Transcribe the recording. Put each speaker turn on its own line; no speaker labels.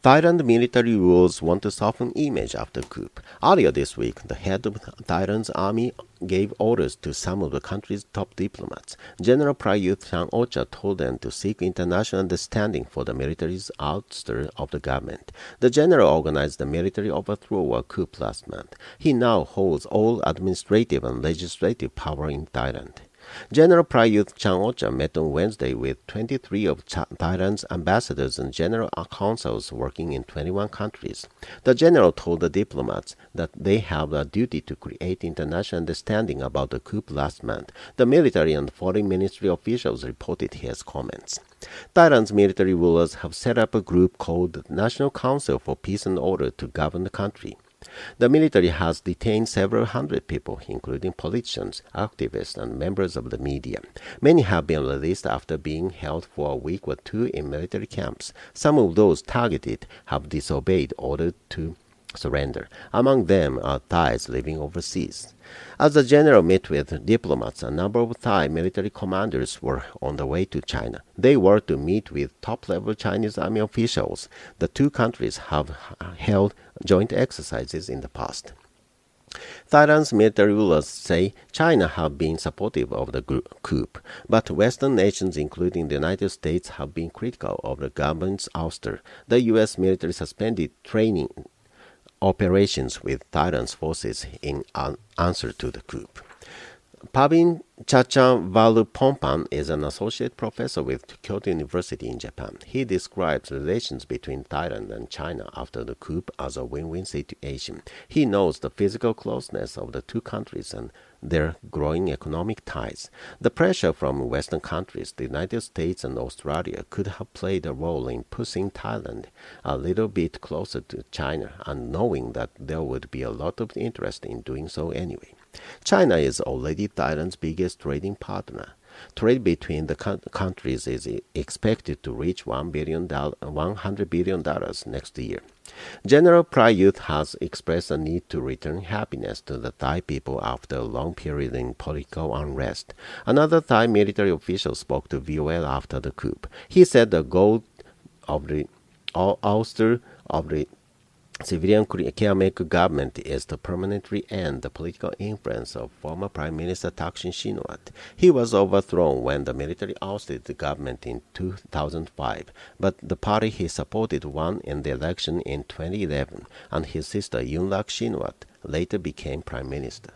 Thailand military rules want to soften image after coup. Earlier this week, the head of Thailand's army gave orders to some of the country's top diplomats. General Prayut Chan-ocha told them to seek international understanding for the military's ouster of the government. The general organized the military overthrow or coup last month. He now holds all administrative and legislative power in Thailand. General Prayut Chan-ocha met on Wednesday with 23 of Thailand's ambassadors and general consuls working in 21 countries. The general told the diplomats that they have a duty to create international understanding about the coup last month. The military and foreign ministry officials reported his comments. Thailand's military rulers have set up a group called the National Council for Peace and Order to govern the country. The military has detained several hundred people, including politicians, activists, and members of the media. Many have been released after being held for a week or two in military camps. Some of those targeted have disobeyed orders to surrender. Among them are Thais living overseas. As the general met with diplomats, a number of Thai military commanders were on the way to China. They were to meet with top-level Chinese army officials. The two countries have held joint exercises in the past. Thailand's military rulers say China have been supportive of the coup, but Western nations, including the United States, have been critical of the government's ouster. The U.S. military suspended training operations with Thailand's forces in answer to the coup. Pavin Chacha-Valupompan is an associate professor with Kyoto University in Japan. He describes relations between Thailand and China after the coup as a win-win situation. He knows the physical closeness of the two countries and their growing economic ties. The pressure from Western countries, the United States and Australia, could have played a role in pushing Thailand a little bit closer to China, and knowing that there would be a lot of interest in doing so anyway. China is already Thailand's biggest trading partner. Trade between the countries is expected to reach $100 billion next year. General Prayut has expressed a need to return happiness to the Thai people after a long period in political unrest. Another Thai military official spoke to VOA after the coup. He said the goal of the ouster of the civilian caremaker government is to permanently end the political influence of former Prime Minister Thaksin Shinawatra. He was overthrown when the military ousted the government in 2005, but the party he supported won in the election in 2011, and his sister Yingluck Shinawatra later became Prime Minister.